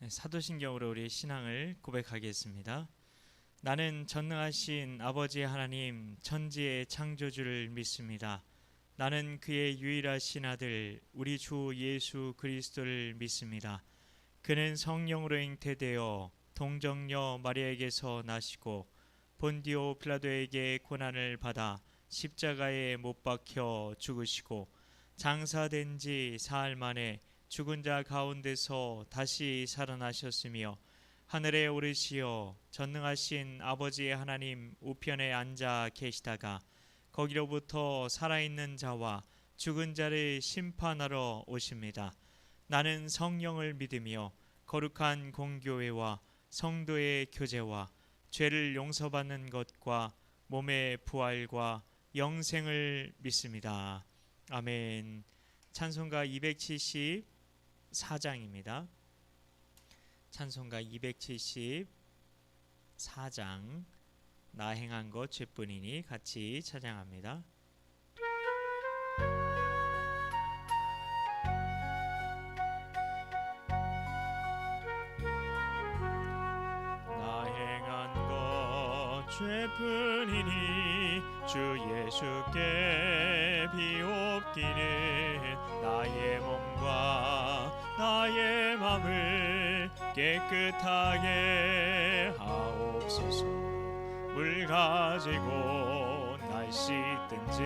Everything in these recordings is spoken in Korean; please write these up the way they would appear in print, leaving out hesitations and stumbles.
사도신경으로 우리의 신앙을 고백하겠습니다. 나는 전능하신 아버지 하나님 천지의 창조주를 믿습니다. 나는 그의 유일하신 아들 우리 주 예수 그리스도를 믿습니다. 그는 성령으로 잉태되어 동정녀 마리아에게서 나시고 본디오 빌라도에게 고난을 받아 십자가에 못 박혀 죽으시고 장사된 지 사흘 만에 죽은 자 가운데서 다시 살아나셨으며 하늘에 오르시어 전능하신 아버지 하나님 우편에 앉아 계시다가 거기로부터 살아있는 자와 죽은 자를 심판하러 오십니다. 나는 성령을 믿으며 거룩한 공교회와 성도의 교제와 죄를 용서받는 것과 몸의 부활과 영생을 믿습니다. 아멘. 찬송가 274장입니다. 찬송가 274장 나 행한 것 죄뿐이니 같이 찬양합니다. 나 행한 것 죄뿐이니 주 예수께 비옵기를 나의 몸과 나의 맘을 깨끗하게 하옵소서. 물 가지고 날 씻든지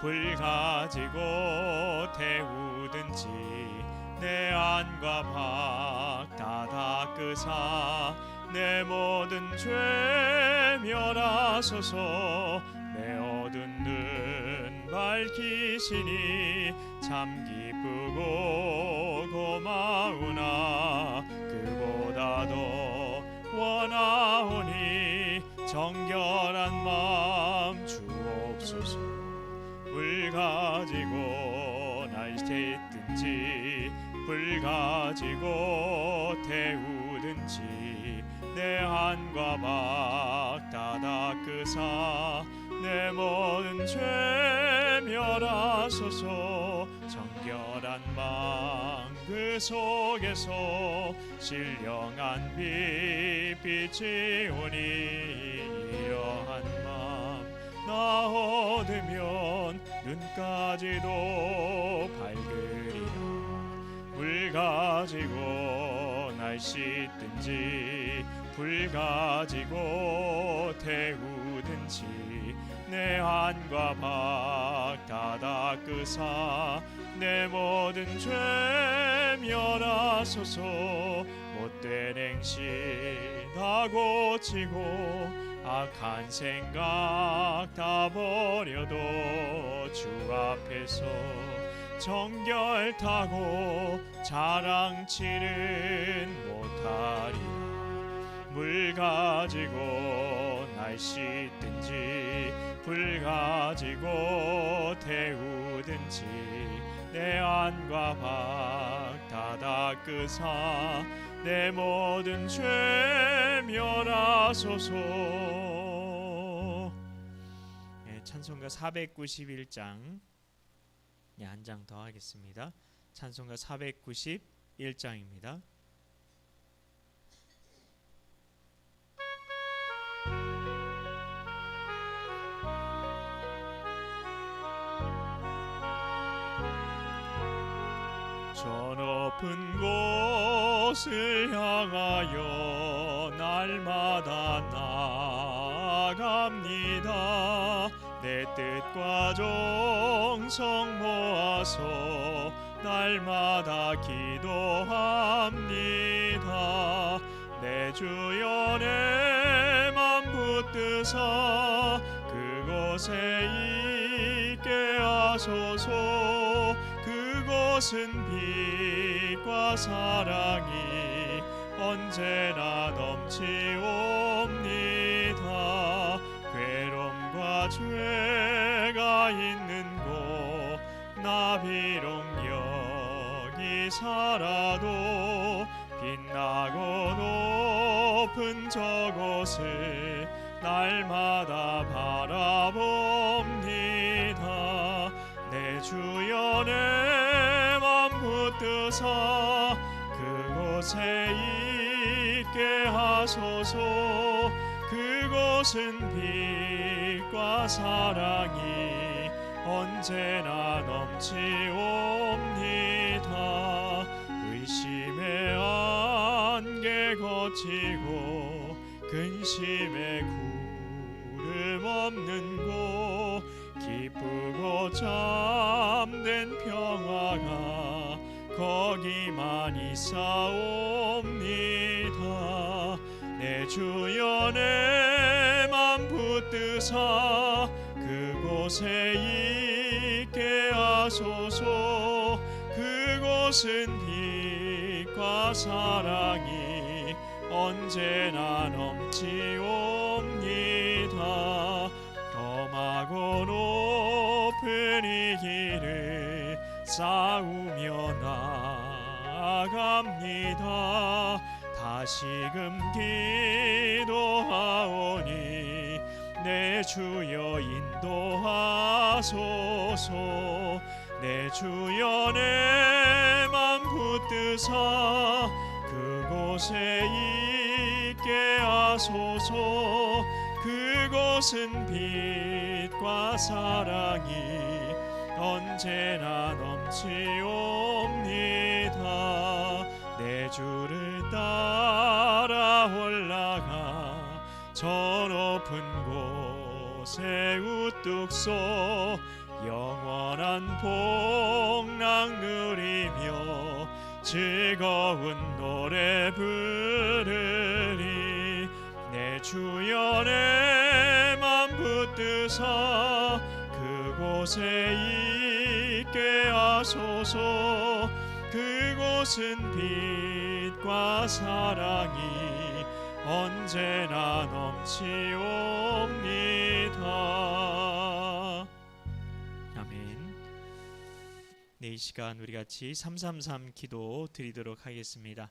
불 가지고 태우든지 내 안과 밖 다 닦으사 내 모든 죄 멸하소서. 내 어두운 눈 밝히시니 참 기쁘고 고마우나 그보다 더 원하오니 정결한 마음 주옵소서. 물 가지고 날 씻든지 불 가지고 태우든지 내 안과 밖 다 닦으사 내 모든 죄 멸하소서. 정결한 마음 그 속에서 신령한 빛 빛이 오니 이러한 마음 나 얻으면 눈까지도 밝으리라. 물 가지고 날 씻든지 불 가지고 태우든지 내 안과 밖 다 닦으사 내 모든 죄 멸하소서. 못된 행실 다 고치고 악한 생각 다 버려도 주 앞에서 정결타고 자랑치는 못하리라. 물 가지고 날 씻든지 불 가지고 태우든지 내 안과 밖 다 닦으사 내 모든 죄 멸하소서. 찬송가 491장 한 장 더 하겠습니다. 찬송가 491장입니다. 저 높은 곳을 향하여 날마다 나아갑니다. 내 뜻과 정성 모아서 날마다 기도합니다. 내 주여 내 맘 붙드사 그곳에 있게 하소서. 그곳은 빛과 사랑이 언제나 넘치옵니다. 괴로움과 죄가 있는 곳 나 비록 여기 살아도 빛나고 높은 저곳을 날마다 바라봅니다. 내 주여 내 맘 붙드사 그곳 그곳에 있게 하소서. 그곳은 빛과 사랑이 언제나 넘치옵니다. 의심의 안개 거치고 근심의 구름 없는 곳, 기쁘고 잠든 평화가 거기만 있사옵니다. 내 주여 내 맘 붙드사 그곳에 있게 하소서. 그곳은 빛과 사랑이 언제나 넘치옵니다. 험하고 높은 이 길을 싸우며 나아갑니다. 다시금 기도하오니 내 주여 인도하소서. 내 주여 내 맘 붙드사 그곳에 있게 하소서. 그곳은 빛과 사랑이 언제나 넘치옵니다. 내 주를 따라 올라가 저 높은 곳에 우뚝 서 영원한 복락 누리며 즐거운 노래 부르리. 내 주여 내 맘 붙드사 그곳에 있게 하소서. 그곳은 빛과 사랑이 언제나 넘치옵니다. 아멘. 네, 이 시간 우리 같이 333 기도 드리도록 하겠습니다.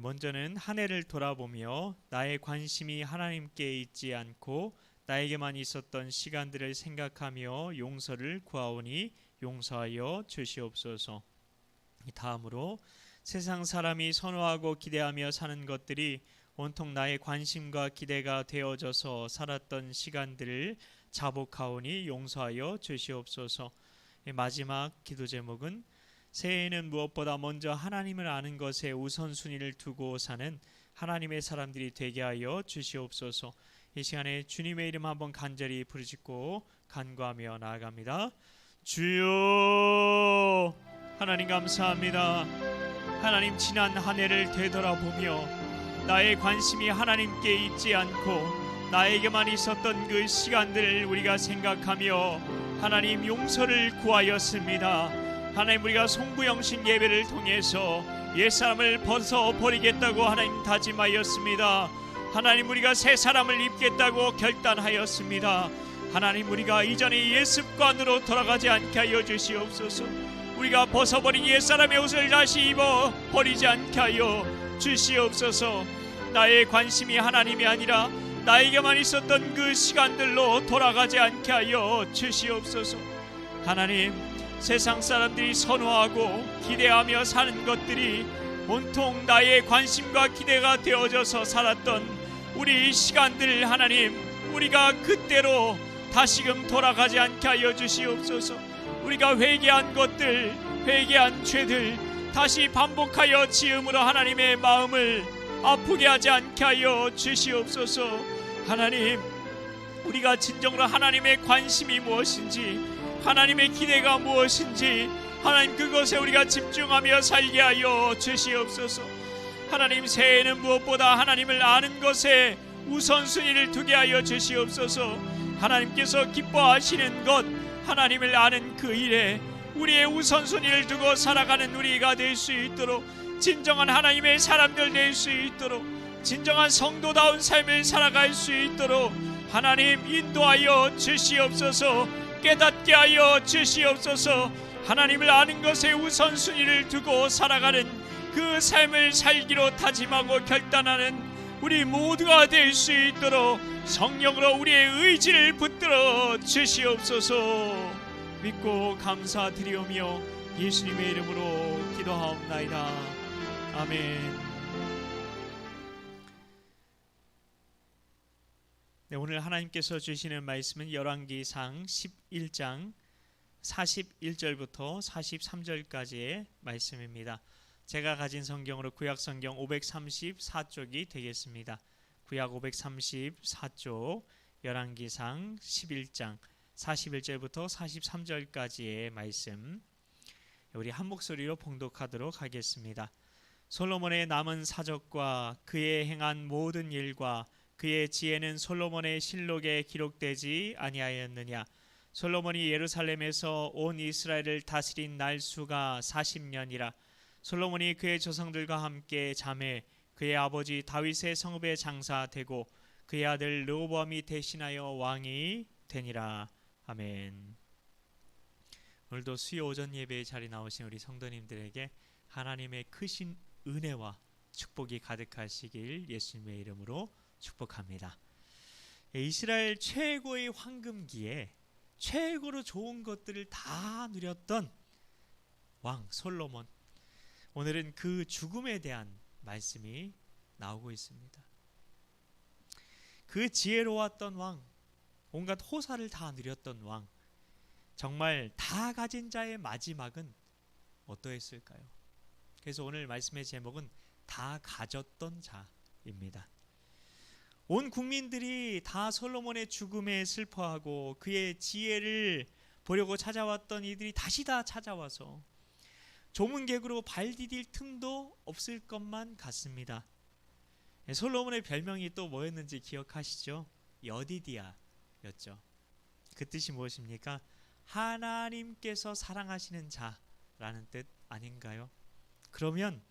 먼저는 한 해를 돌아보며 나의 관심이 하나님께 있지 않고 나에게만 있었던 시간들을 생각하며 용서를 구하오니 용서하여 주시옵소서. 다음으로 세상 사람이 선호하고 기대하며 사는 것들이 온통 나의 관심과 기대가 되어져서 살았던 시간들을 자복하오니 용서하여 주시옵소서. 마지막 기도 제목은 새해에는 무엇보다 먼저 하나님을 아는 것에 우선순위를 두고 사는 하나님의 사람들이 되게 하여 주시옵소서. 이 시간에 주님의 이름 한번 간절히 부르짖고 간구하며 나아갑니다. 주여, 하나님 감사합니다. 하나님, 지난 한 해를 되돌아보며 나의 관심이 하나님께 있지 않고 나에게만 있었던 그 시간들을 우리가 생각하며 하나님 용서를 구하였습니다. 하나님, 우리가 송구영신 예배를 통해서 옛사람을 벗어버리겠다고 하나님 다짐하였습니다. 하나님, 우리가 새 사람을 입겠다고 결단하였습니다. 하나님, 우리가 이전의 옛 습관으로 돌아가지 않게 하여 주시옵소서. 우리가 벗어버린 옛사람의 옷을 다시 입어 버리지 않게 하여 주시옵소서. 나의 관심이 하나님이 아니라 나에게만 있었던 그 시간들로 돌아가지 않게 하여 주시옵소서. 하나님, 세상 사람들이 선호하고 기대하며 사는 것들이 온통 나의 관심과 기대가 되어져서 살았던 우리 시간들, 하나님, 우리가 그때로 다시금 돌아가지 않게 하여 주시옵소서. 우리가 회개한 것들, 회개한 죄들 다시 반복하여 지음으로 하나님의 마음을 아프게 하지 않게 하여 주시옵소서. 하나님, 우리가 진정으로 하나님의 관심이 무엇인지, 하나님의 기대가 무엇인지, 하나님 그것에 우리가 집중하며 살게 하여 주시옵소서. 하나님, 새해에는 무엇보다 하나님을 아는 것에 우선순위를 두게 하여 주시옵소서. 하나님께서 기뻐하시는 것, 하나님을 아는 그 일에 우리의 우선순위를 두고 살아가는 우리가 될 수 있도록, 진정한 하나님의 사람들 될 수 있도록, 진정한 성도다운 삶을 살아갈 수 있도록 하나님 인도하여 주시옵소서. 깨닫게 하여 주시옵소서. 하나님을 아는 것에 우선순위를 두고 살아가는 그 삶을 살기로 다짐하고 결단하는 우리 모두가 될 수 있도록 성령으로 우리의 의지를 붙들어 주시옵소서. 믿고 감사드리오며 예수님의 이름으로 기도하옵나이다. 아멘. 네, 오늘 하나님께서 주시는 말씀은 열왕기상 11장 41절부터 43절까지의 말씀입니다. 제가 가진 성경으로 구약 성경 534쪽이 되겠습니다. 구약 534쪽 열왕기상 11장 41절부터 43절까지의 말씀, 우리 한 목소리로 봉독하도록 하겠습니다. 솔로몬의 남은 사적과 그의 행한 모든 일과 그의 지혜는 솔로몬의 실록에 기록되지 아니하였느냐? 솔로몬이 예루살렘에서 온 이스라엘을 다스린 날수가 40년이라. 솔로몬이 그의 조상들과 함께 잠에 그의 아버지 다윗의 성읍에 장사되고 그의 아들 르호보암이 대신하여 왕이 되니라. 아멘. 오늘도 수요 오전 예배의 자리 나오신 우리 성도님들에게 하나님의 크신 은혜와 축복이 가득하시길 예수님의 이름으로 축복합니다. 이스라엘 최고의 황금기에 최고로 좋은 것들을 다 누렸던 왕 솔로몬, 오늘은 그 죽음에 대한 말씀이 나오고 있습니다. 그 지혜로웠던 왕, 온갖 호사를 다 누렸던 왕, 정말 다 가진 자의 마지막은 어떠했을까요? 그래서 오늘 말씀의 제목은 다 가졌던 자입니다. 온 국민들이 다 솔로몬의 죽음에 슬퍼하고 그의 지혜를 보려고 찾아왔던 이들이 다시 다 찾아와서 조문객으로 발 디딜 틈도 없을 것만 같습니다. 솔로몬의 별명이 또 뭐였는지 기억하시죠? 여디디아였죠. 그 뜻이 무엇입니까? 하나님께서 사랑하시는 자라는 뜻 아닌가요? 그러면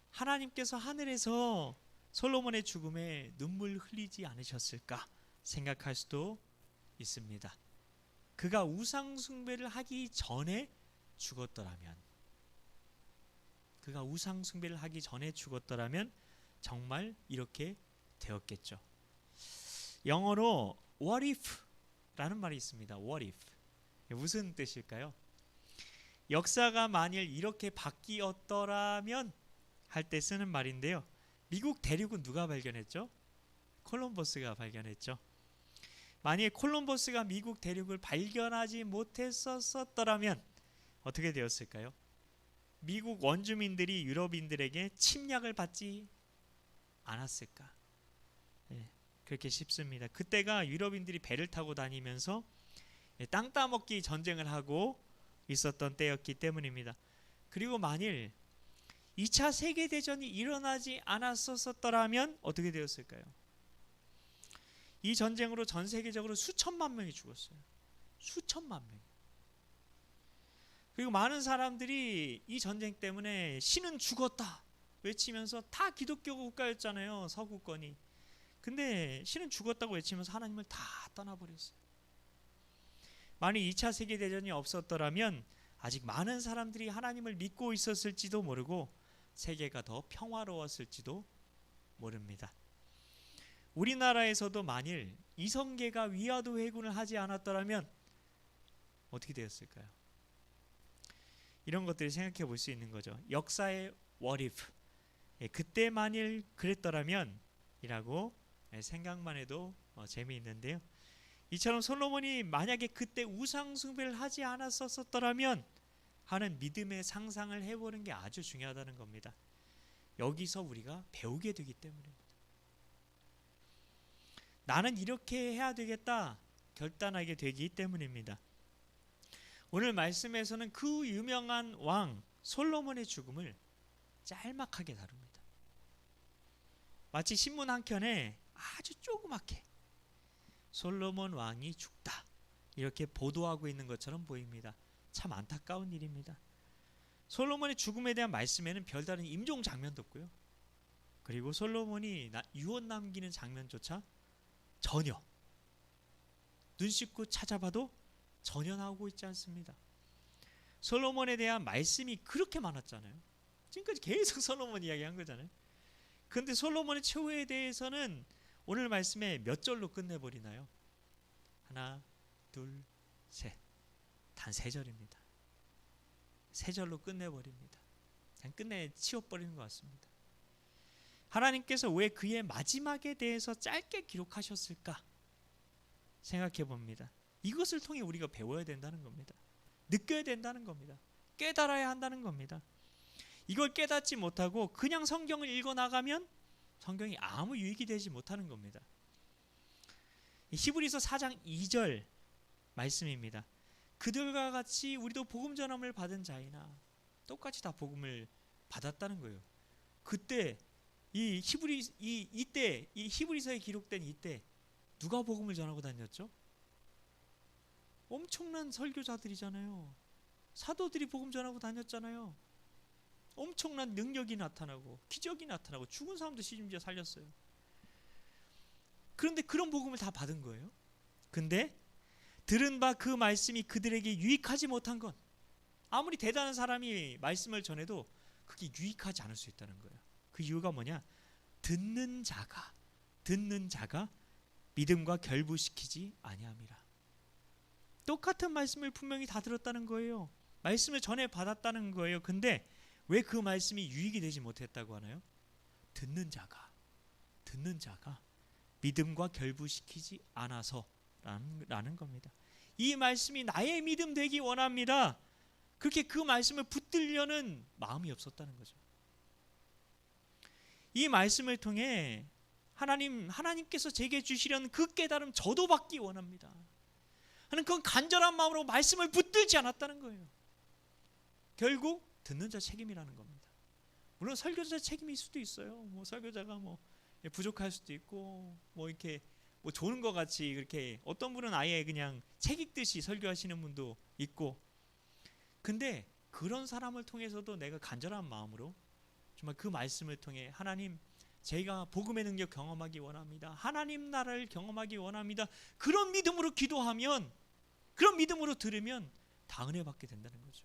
하나님께서 하늘에서 솔로몬의 죽음에 눈물 흘리지 않으셨을까 생각할 수도 있습니다. 그가 우상 숭배를 하기 전에 죽었더라면, 그가 우상 숭배를 하기 전에 죽었더라면 정말 이렇게 되었겠죠. 영어로 what if 라는 말이 있습니다. what if. 무슨 뜻일까요? 역사가 만일 이렇게 바뀌었더라면 할 때 쓰는 말인데요. 미국 대륙은 누가 발견했죠? 콜럼버스가 발견했죠. 만약 콜럼버스가 미국 대륙을 발견하지 못했었더라면 어떻게 되었을까요? 미국 원주민들이 유럽인들에게 침략을 받지 않았을까? 그렇게 싶습니다. 그때가 유럽인들이 배를 타고 다니면서 땅 따먹기 전쟁을 하고 있었던 때였기 때문입니다. 그리고 만일 2차 세계대전이 일어나지 않았었더라면 어떻게 되었을까요? 이 전쟁으로 전 세계적으로 수천만 명이 죽었어요. 수천만 명. 그리고 많은 사람들이 이 전쟁 때문에 신은 죽었다 외치면서, 다 기독교 국가였잖아요, 서구권이. 근데 신은 죽었다고 외치면서 하나님을 다 떠나버렸어요. 만약 2차 세계대전이 없었더라면 아직 많은 사람들이 하나님을 믿고 있었을지도 모르고 세계가 더 평화로웠을지도 모릅니다. 우리나라에서도 만일 이성계가 위화도 회군을 하지 않았더라면 어떻게 되었을까요? 이런 것들을 생각해 볼 수 있는 거죠. 역사의 what if, 그때 만일 그랬더라면 이라고 생각만 해도 재미있는데요. 이처럼 솔로몬이 만약에 그때 우상 숭배를 하지 않았었더라면 하는 믿음의 상상을 해보는 게 아주 중요하다는 겁니다. 여기서 우리가 배우게 되기 때문입니다. 나는 이렇게 해야 되겠다 결단하게 되기 때문입니다. 오늘 말씀에서는 그 유명한 왕 솔로몬의 죽음을 짤막하게 다룹니다. 마치 신문 한 켠에 아주 조그맣게 솔로몬 왕이 죽다 이렇게 보도하고 있는 것처럼 보입니다. 참 안타까운 일입니다. 솔로몬의 죽음에 대한 말씀에는 별다른 임종 장면도 없고요. 그리고 솔로몬이 유언 남기는 장면조차 전혀, 눈 씻고 찾아봐도 전혀 나오고 있지 않습니다. 솔로몬에 대한 말씀이 그렇게 많았잖아요. 지금까지 계속 솔로몬 이야기한 거잖아요. 그런데 솔로몬의 최후에 대해서는 오늘 말씀에 몇 절로 끝내버리나요? 하나, 둘, 셋. 단 3절입니다. 3절로 끝내버립니다. 그냥 끝내 치워버리는 것 같습니다. 하나님께서 왜 그의 마지막에 대해서 짧게 기록하셨을까 생각해 봅니다. 이것을 통해 우리가 배워야 된다는 겁니다. 느껴야 된다는 겁니다. 깨달아야 한다는 겁니다. 이걸 깨닫지 못하고 그냥 성경을 읽어나가면 성경이 아무 유익이 되지 못하는 겁니다. 히브리서 4장 2절 말씀입니다. 그들과 같이 우리도 복음 전함을 받은 자이나, 똑같이 다 복음을 받았다는 거예요. 그때 이 히브리서에 기록된 이때 누가 복음을 전하고 다녔죠? 엄청난 설교자들이잖아요. 사도들이 복음 전하고 다녔잖아요. 엄청난 능력이 나타나고 기적이 나타나고 죽은 사람도 심지어 살렸어요. 그런데 그런 복음을 다 받은 거예요. 근데 들은 바 그 말씀이 그들에게 유익하지 못한 건, 아무리 대단한 사람이 말씀을 전해도 그게 유익하지 않을 수 있다는 거예요. 그 이유가 뭐냐? 듣는 자가 믿음과 결부시키지 아니함이라. 똑같은 말씀을 분명히 다 들었다는 거예요. 말씀을 전해 받았다는 거예요. 근데 왜 그 말씀이 유익이 되지 못했다고 하나요? 듣는 자가 믿음과 결부시키지 않아서라는 겁니다. 이 말씀이 나의 믿음 되기 원합니다. 그렇게 그 말씀을 붙들려는 마음이 없었다는 거죠. 이 말씀을 통해 하나님께서 제게 주시려는 그 깨달음 저도 받기 원합니다 하는 그건 간절한 마음으로 말씀을 붙들지 않았다는 거예요. 결국 듣는 자 책임이라는 겁니다. 물론 설교자 책임일 수도 있어요. 설교자가 부족할 수도 있고 이렇게 좋은 것 같이 그렇게, 어떤 분은 아예 그냥 책 읽듯이 설교하시는 분도 있고. 근데 그런 사람을 통해서도 내가 간절한 마음으로 정말 그 말씀을 통해 하나님, 제가 복음의 능력 경험하기 원합니다. 하나님 나라를 경험하기 원합니다. 그런 믿음으로 기도하면, 그런 믿음으로 들으면 다 은혜 받게 된다는 거죠.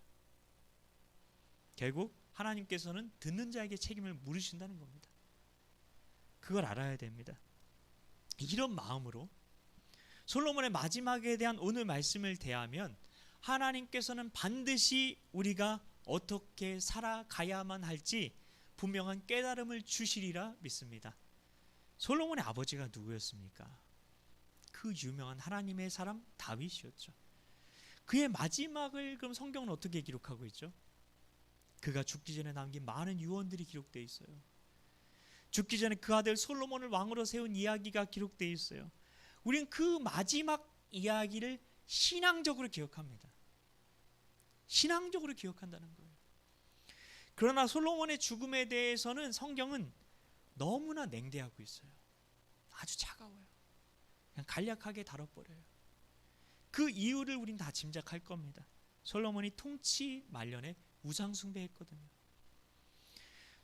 결국 하나님께서는 듣는 자에게 책임을 물으신다는 겁니다. 그걸 알아야 됩니다. 이런 마음으로 솔로몬의 마지막에 대한 오늘 말씀을 대하면 하나님께서는 반드시 우리가 어떻게 살아가야만 할지 분명한 깨달음을 주시리라 믿습니다. 솔로몬의 아버지가 누구였습니까? 그 유명한 하나님의 사람 다윗이었죠. 그의 마지막을 그럼 성경은 어떻게 기록하고 있죠? 그가 죽기 전에 남긴 많은 유언들이 기록되어 있어요. 죽기 전에 그 아들 솔로몬을 왕으로 세운 이야기가 기록되어 있어요. 우리는 그 마지막 이야기를 신앙적으로 기억합니다. 신앙적으로 기억한다는 거예요. 그러나 솔로몬의 죽음에 대해서는 성경은 너무나 냉대하고 있어요. 아주 차가워요. 그냥 간략하게 다뤄버려요. 그 이유를 우린 다 짐작할 겁니다. 솔로몬이 통치 말년에 우상 숭배했거든요.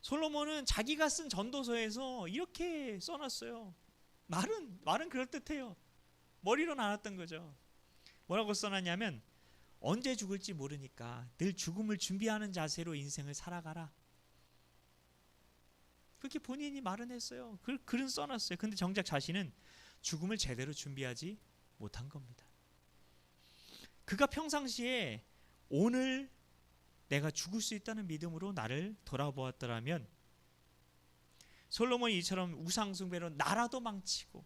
솔로몬은 자기가 쓴 전도서에서 이렇게 써놨어요. 말은 그럴듯해요. 머리로 나눴던 거죠. 뭐라고 써놨냐면, 언제 죽을지 모르니까 늘 죽음을 준비하는 자세로 인생을 살아가라. 그렇게 본인이 말은 했어요. 글은 써놨어요. 근데 정작 자신은 죽음을 제대로 준비하지 못한 겁니다. 그가 평상시에 오늘 내가 죽을 수 있다는 믿음으로 나를 돌아보았더라면 솔로몬이 이처럼 우상숭배로 나라도 망치고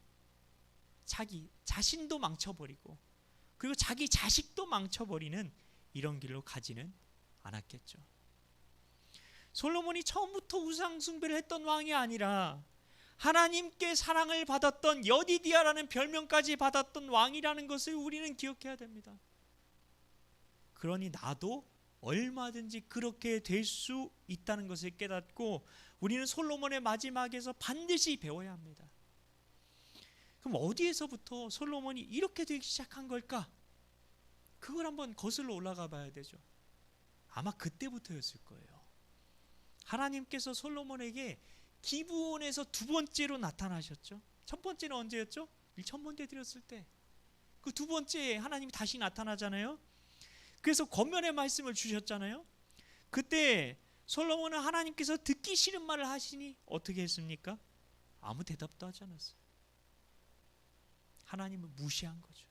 자기 자신도 망쳐버리고 그리고 자기 자식도 망쳐버리는 이런 길로 가지는 않았겠죠. 솔로몬이 처음부터 우상숭배를 했던 왕이 아니라 하나님께 사랑을 받았던 여디디아라는 별명까지 받았던 왕이라는 것을 우리는 기억해야 됩니다. 그러니 나도 얼마든지 그렇게 될 수 있다는 것을 깨닫고 우리는 솔로몬의 마지막에서 반드시 배워야 합니다. 그럼 어디에서부터 솔로몬이 이렇게 되기 시작한 걸까? 그걸 한번 거슬러 올라가 봐야 되죠. 아마 그때부터였을 거예요. 하나님께서 솔로몬에게 기브온에서 두 번째로 나타나셨죠. 첫 번째는 언제였죠? 1000번째 드렸을 때. 그 두 번째 하나님이 다시 나타나잖아요. 그래서 권면의 말씀을 주셨잖아요. 그때 솔로몬은 하나님께서 듣기 싫은 말을 하시니 어떻게 했습니까? 아무 대답도 하지 않았어요. 하나님을 무시한 거죠.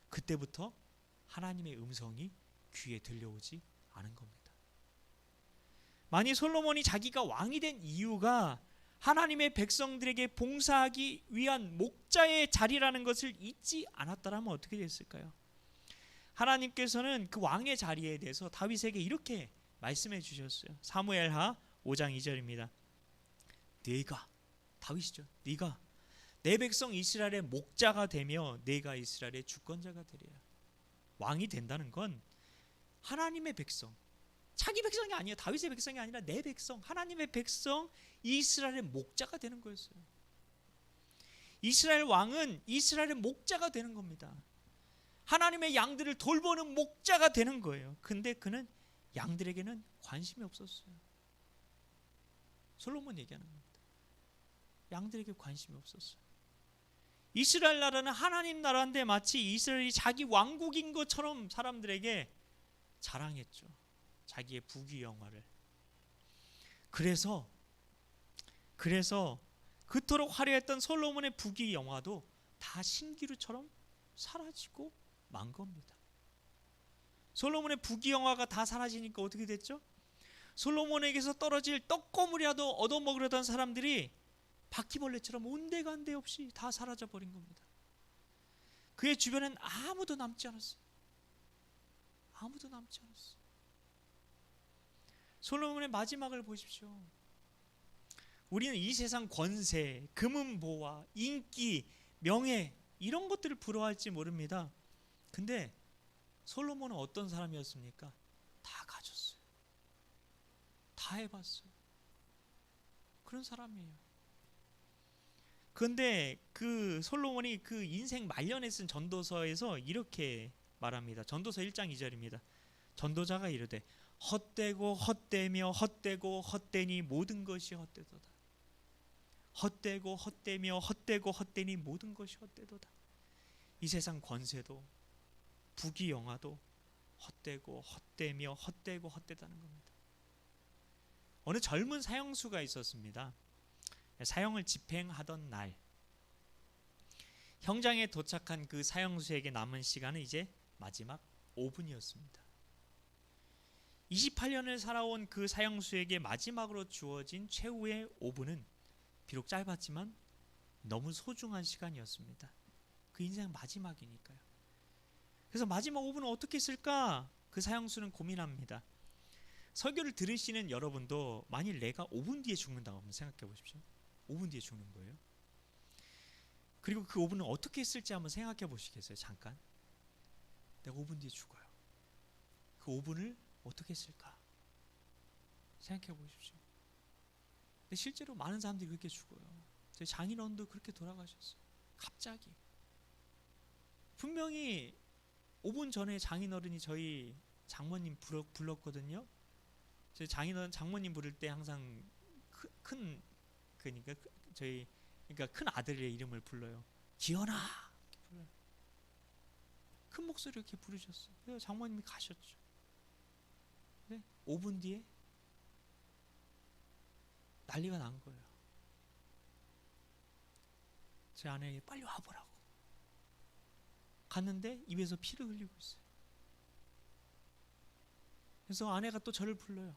그때부터 하나님의 음성이 귀에 들려오지 않은 겁니다. 만일 솔로몬이 자기가 왕이 된 이유가 하나님의 백성들에게 봉사하기 위한 목자의 자리라는 것을 잊지 않았다라면 어떻게 됐을까요? 하나님께서는 그 왕의 자리에 대해서 다윗에게 이렇게 말씀해 주셨어요. 사무엘하 5장 2절입니다. 네가, 다윗이죠, 네가 내 백성 이스라엘의 목자가 되며 네가 이스라엘의 주권자가 되리라. 왕이 된다는 건 하나님의 백성, 자기 백성이 아니에요. 다윗의 백성이 아니라 내 백성, 하나님의 백성 이스라엘의 목자가 되는 거였어요. 이스라엘 왕은 이스라엘의 목자가 되는 겁니다. 하나님의 양들을 돌보는 목자가 되는 거예요. 근데 그는 양들에게는 관심이 없었어요. 솔로몬 얘기하는 겁니다. 양들에게 관심이 없었어요. 이스라엘 나라는 하나님 나라인데 마치 이스라엘이 자기 왕국인 것처럼 사람들에게 자랑했죠. 자기의 부귀 영화를. 그래서 그토록 화려했던 솔로몬의 부귀 영화도 다 신기루처럼 사라지고 만 겁니다. 솔로몬의 부귀 영화가 다 사라지니까 어떻게 됐죠? 솔로몬에게서 떨어질 떡고물이라도 얻어먹으려던 사람들이 바퀴벌레처럼 온데간데 없이 다 사라져 버린 겁니다. 그의 주변엔 아무도 남지 않았어요. 아무도 남지 않았어요. 솔로몬의 마지막을 보십시오. 우리는 이 세상 권세, 금은보화, 인기, 명예 이런 것들을 부러워할지 모릅니다. 근데 솔로몬은 어떤 사람이었습니까? 다 가졌어요. 다 해봤어요. 그런 사람이에요. 그런데 그 솔로몬이 그 인생 말년에 쓴 전도서에서 이렇게 말합니다. 전도서 1장 2절입니다. 전도자가 이르되 헛되고 헛되며 헛되고 헛되니 모든 것이 헛되도다. 헛되고 헛되며 헛되고 헛되니 모든 것이 헛되도다. 이 세상 권세도 부귀 영화도 헛되고 헛되며 헛되고 헛되다는 겁니다. 어느 젊은 사형수가 있었습니다. 사형을 집행하던 날 형장에 도착한 그 사형수에게 남은 시간은 이제 마지막 5분이었습니다. 28년을 살아온 그 사형수에게 마지막으로 주어진 최후의 5분은 비록 짧았지만 너무 소중한 시간이었습니다. 그 인생 마지막이니까요. 그래서 마지막 5분은 어떻게 쓸까? 그 사형수는 고민합니다. 설교를 들으시는 여러분도 만일 내가 5분 뒤에 죽는다고 한번 생각해 보십시오. 5분 뒤에 죽는 거예요. 그리고 그 5분은 어떻게 쓸지 한번 생각해 보시겠어요? 잠깐. 내가 5분 뒤에 죽어요. 그 5분을 어떻게 쓸까? 생각해 보십시오. 근데 실제로 많은 사람들이 그렇게 죽어요. 저희 장인어른도 그렇게 돌아가셨어요. 갑자기. 분명히 5분 전에 장인어른이 저희 장모님 불렀거든요. 저희 장모님 부를 때 항상 그러니까 큰 아들의 이름을 불러요. 기현아 이렇게 불러요. 큰 목소리로 이렇게 부르셨어요. 그래서 장모님이 가셨죠. 네? 5분 뒤에 난리가 난 거예요. 제 아내에게 빨리 와보라고. 갔는데 입에서 피를 흘리고 있어요. 그래서 아내가 또 저를 불러요.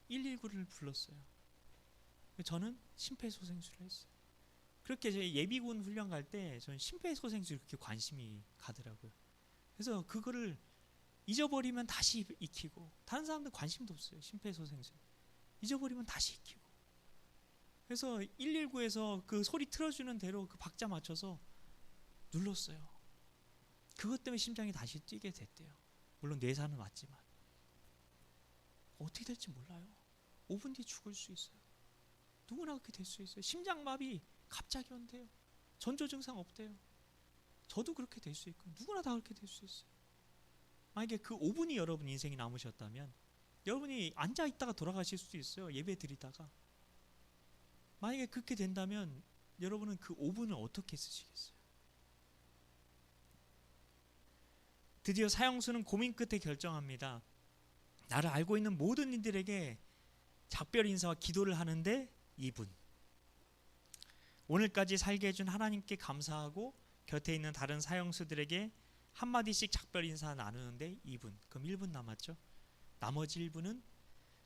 119를 불렀어요. 저는 심폐소생술을 했어요. 그렇게 제 예비군 훈련 갈 때 저는 심폐소생술에 그렇게 관심이 가더라고요. 그래서 그거를 잊어버리면 다시 익히고, 다른 사람들 관심도 없어요. 심폐소생술 잊어버리면 다시 익히고. 그래서 119에서 그 소리 틀어주는 대로 그 박자 맞춰서 눌렀어요. 그것 때문에 심장이 다시 뛰게 됐대요. 물론 뇌사는 왔지만 어떻게 될지 몰라요. 5분 뒤에 죽을 수 있어요. 누구나 그렇게 될 수 있어요. 심장마비 갑자기 온대요. 전조 증상 없대요. 저도 그렇게 될 수 있고 누구나 다 그렇게 될 수 있어요. 만약에 그 5분이 여러분 인생이 남으셨다면 여러분이 앉아 있다가 돌아가실 수도 있어요. 예배 드리다가. 만약에 그렇게 된다면 여러분은 그 5분을 어떻게 쓰시겠어요? 드디어 사형수는 고민 끝에 결정합니다. 나를 알고 있는 모든 이들에게 작별 인사와 기도를 하는데 2분. 오늘까지 살게 해준 하나님께 감사하고 곁에 있는 다른 사형수들에게 한마디씩 작별 인사 나누는데 2분. 그럼 1분 남았죠. 나머지 1분은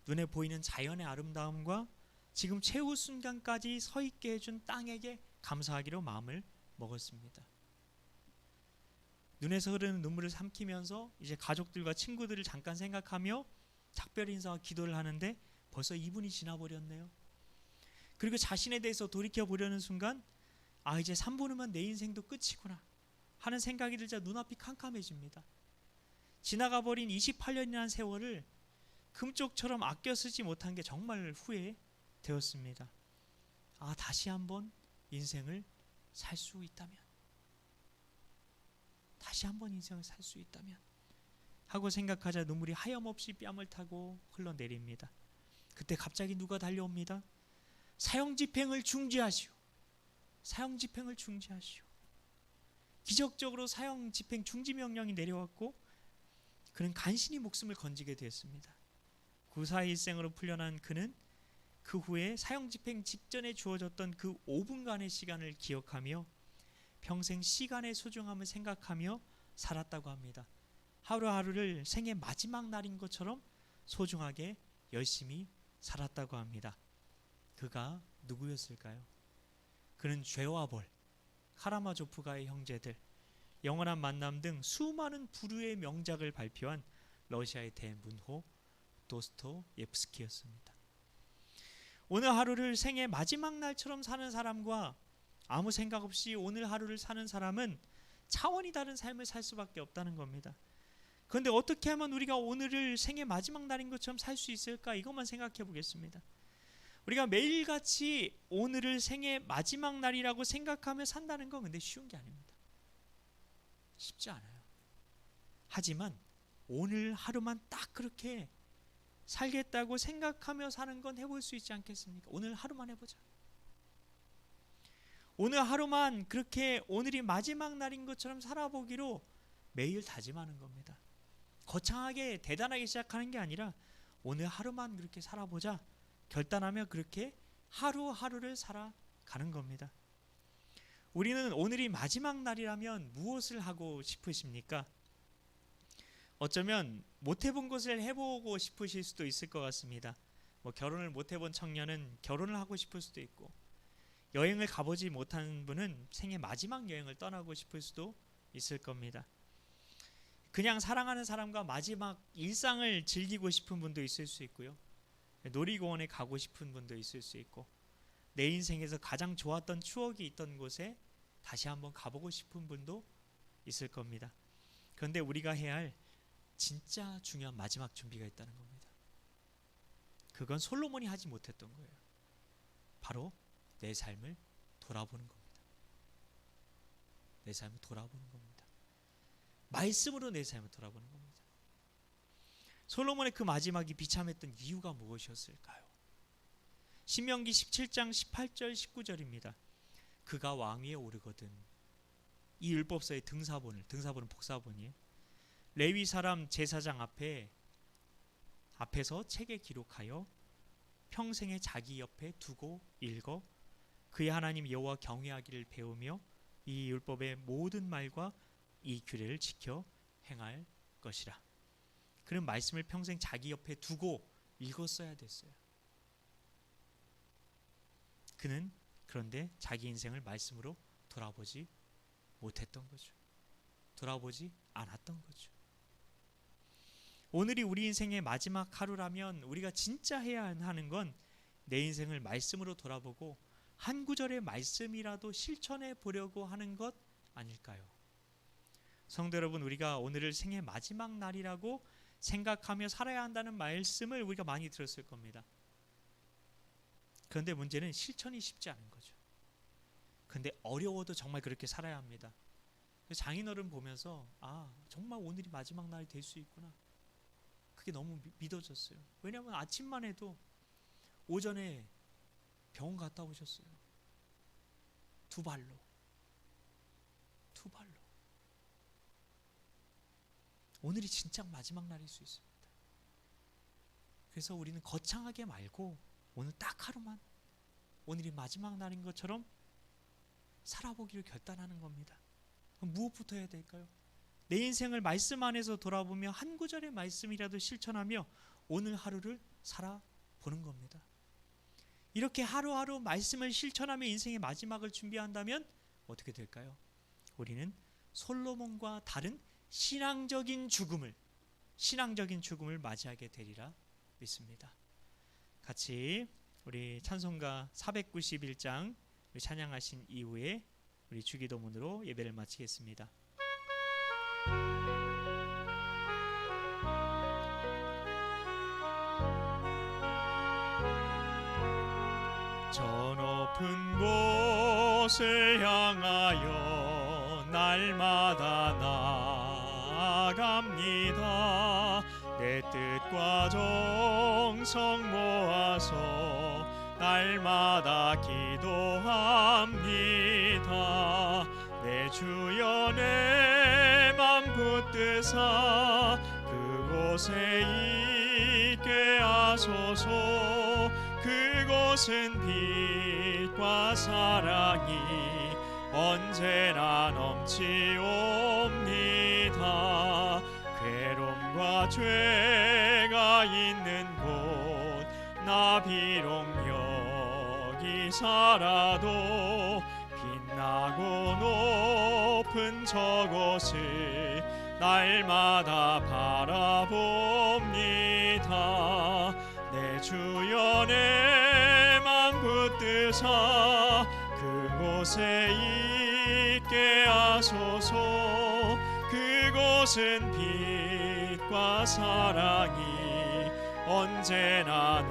눈에 보이는 자연의 아름다움과 지금 최후 순간까지 서 있게 해준 땅에게 감사하기로 마음을 먹었습니다. 눈에서 흐르는 눈물을 삼키면서 이제 가족들과 친구들을 잠깐 생각하며 작별 인사와 기도를 하는데 벌써 2분이 지나버렸네요. 그리고 자신에 대해서 돌이켜보려는 순간 이제 3분 후면 내 인생도 끝이구나 하는 생각이 들자 눈앞이 캄캄해집니다. 지나가버린 28년이라는 세월을 금쪽처럼 아껴 쓰지 못한 게 정말 후회되었습니다. 다시 한번 인생을 살 수 있다면, 다시 한번 인생을 살 수 있다면 하고 생각하자 눈물이 하염없이 뺨을 타고 흘러내립니다. 그때 갑자기 누가 달려옵니다. 사형집행을 중지하시오. 사형집행을 중지하시오. 기적적으로 사형집행 중지명령이 내려왔고 그는 간신히 목숨을 건지게 되었습니다. 구사의 일생으로 풀려난 그는 그 후에 사형집행 직전에 주어졌던 그 5분간의 시간을 기억하며 평생 시간의 소중함을 생각하며 살았다고 합니다. 하루하루를 생의 마지막 날인 것처럼 소중하게 열심히 살았다고 합니다. 그가 누구였을까요? 그는 죄와 벌, 카라마조프가의 형제들, 영원한 만남 등 수많은 부류의 명작을 발표한 러시아의 대문호 도스토옙스키였습니다. 오늘 하루를 생의 마지막 날처럼 사는 사람과 아무 생각 없이 오늘 하루를 사는 사람은 차원이 다른 삶을 살 수밖에 없다는 겁니다. 그런데 어떻게 하면 우리가 오늘을 생의 마지막 날인 것처럼 살 수 있을까? 이것만 생각해 보겠습니다. 우리가 매일같이 오늘을 생의 마지막 날이라고 생각하며 산다는 건 근데 쉬운 게 아닙니다. 쉽지 않아요. 하지만 오늘 하루만 딱 그렇게 살겠다고 생각하며 사는 건 해볼 수 있지 않겠습니까? 오늘 하루만 해보자. 오늘 하루만 그렇게 오늘이 마지막 날인 것처럼 살아보기로 매일 다짐하는 겁니다. 거창하게 대단하게 시작하는 게 아니라 오늘 하루만 그렇게 살아보자 결단하며 그렇게 하루하루를 살아가는 겁니다. 우리는 오늘이 마지막 날이라면 무엇을 하고 싶으십니까? 어쩌면 못 해본 것을 해보고 싶으실 수도 있을 것 같습니다. 결혼을 못 해본 청년은 결혼을 하고 싶을 수도 있고, 여행을 가보지 못한 분은 생애 마지막 여행을 떠나고 싶을 수도 있을 겁니다. 그냥 사랑하는 사람과 마지막 일상을 즐기고 싶은 분도 있을 수 있고요. 놀이공원에 가고 싶은 분도 있을 수 있고, 내 인생에서 가장 좋았던 추억이 있던 곳에 다시 한번 가보고 싶은 분도 있을 겁니다. 그런데 우리가 해야 할 진짜 중요한 마지막 준비가 있다는 겁니다. 그건 솔로몬이 하지 못했던 거예요. 바로 내 삶을 돌아보는 겁니다. 내 삶을 돌아보는 겁니다. 말씀으로 내 삶을 돌아보는 겁니다. 솔로몬의 그 마지막이 비참했던 이유가 무엇이었을까요? 신명기 17장 18절 19절입니다. 그가 왕위에 오르거든. 이 율법서의 등사본은 복사본이에요. 레위 사람 제사장 앞에서 책에 기록하여 평생에 자기 옆에 두고 읽어 그의 하나님 여호와 경외하기를 배우며 이 율법의 모든 말과 이 규례를 지켜 행할 것이라. 그는 말씀을 평생 자기 옆에 두고 읽었어야 됐어요. 그는 그런데 자기 인생을 말씀으로 돌아보지 못했던 거죠. 돌아보지 않았던 거죠. 오늘이 우리 인생의 마지막 하루라면 우리가 진짜 해야 하는 건 내 인생을 말씀으로 돌아보고 한 구절의 말씀이라도 실천해 보려고 하는 것 아닐까요? 성도 여러분, 우리가 오늘을 생의 마지막 날이라고 생각하며 살아야 한다는 말씀을 우리가 많이 들었을 겁니다. 그런데 문제는 실천이 쉽지 않은 거죠. 그런데 어려워도 정말 그렇게 살아야 합니다. 장인어른 보면서 정말 오늘이 마지막 날이 될 수 있구나. 그게 너무 믿어졌어요. 왜냐하면 아침만 해도 오전에 병원 갔다 오셨어요. 두 발로. 오늘이 진짜 마지막 날일 수 있습니다. 그래서 우리는 거창하게 말고 오늘 딱 하루만 오늘이 마지막 날인 것처럼 살아보기를 결단하는 겁니다. 그럼 무엇부터 해야 될까요? 내 인생을 말씀 안에서 돌아보며 한 구절의 말씀이라도 실천하며 오늘 하루를 살아보는 겁니다. 이렇게 하루하루 말씀을 실천하며 인생의 마지막을 준비한다면 어떻게 될까요? 우리는 솔로몬과 다른 신앙적인 죽음을 맞이하게 되리라 믿습니다. 같이 우리 찬송가 491장 찬양하신 이후에 우리 주기도문으로 예배를 마치겠습니다. 저 높은 곳을 향하여 날마다 나아갑니다. 내 뜻과 정성 모아서 날마다 기도합니다. 내 주여 내 맘 붙드사 그곳에 있게 하소서. 그곳은 빛과 사랑이 언제나 넘치옵니다. 괴로움과 죄가 있는 곳 나 비록 여기 살아도 빛나고 높은 저곳을 날마다 바라봅니다. 내 주여 내 맘 붙드사 그곳에 있게 하소서. 그곳은 빛과 사랑이 언제나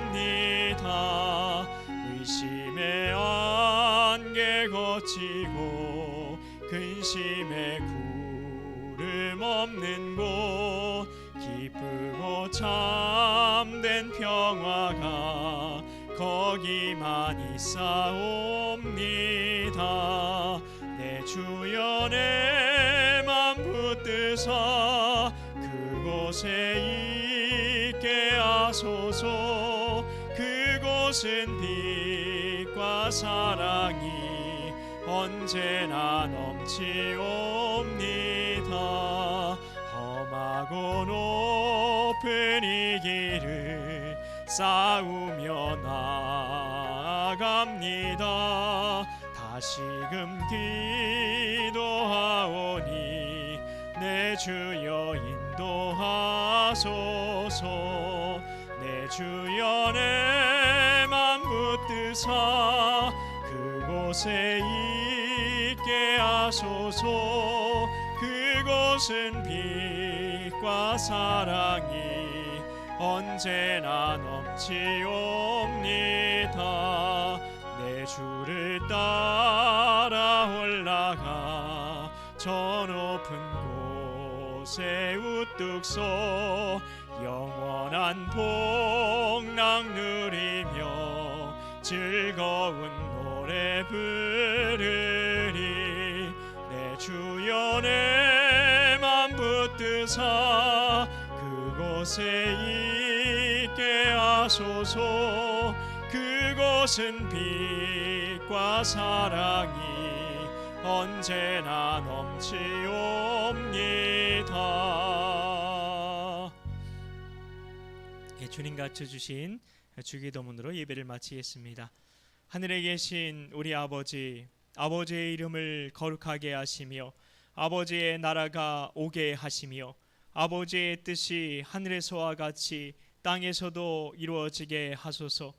넘치옵니다. 의심의 안개 거치고 근심의 구름 없는 곳 기쁘고 참된 평화가 거기만 있사옵니다. 내 주여 내 맘 붙드사 그곳에 있게 하소서. 그곳은 빛과 사랑이 언제나 넘치옵니다. 험하고 높은 이 길을 싸우며 나아갑니다. 다시금 기도하오니 내 주여 인도하소서. 내 주여 내 맘 붙드사 그곳에 있게 하소서. 그곳은 빛과 사랑이 언제나 넘치옵니다. 내 주를 따라 올라가 저 높은 곳에 우뚝 서 영원한 복락 누리며 즐거운 노래 부르리. 내 주여 내 맘 붙드사 그곳에 있게 하소서. 그곳은 빛과 사랑이 언제나 넘치옵니다. 주님 가르쳐 주신 주기도문으로 예배를 마치겠습니다. 하늘에 계신 우리 아버지, 아버지의 이름을 거룩하게 하시며 아버지의 나라가 오게 하시며 아버지의 뜻이 하늘에서와 같이 땅에서도 이루어지게 하소서.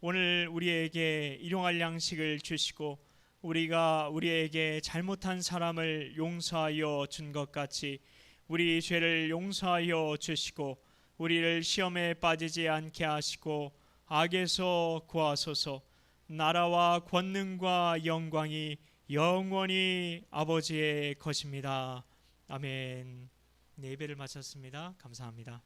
오늘 우리에게 일용할 양식을 주시고 우리가 우리에게 잘못한 사람을 용서하여 준 것 같이 우리 죄를 용서하여 주시고 우리를 시험에 빠지지 않게 하시고 악에서 구하소서. 나라와 권능과 영광이 영원히 아버지의 것입니다. 아멘. 예배를 마쳤습니다. 감사합니다.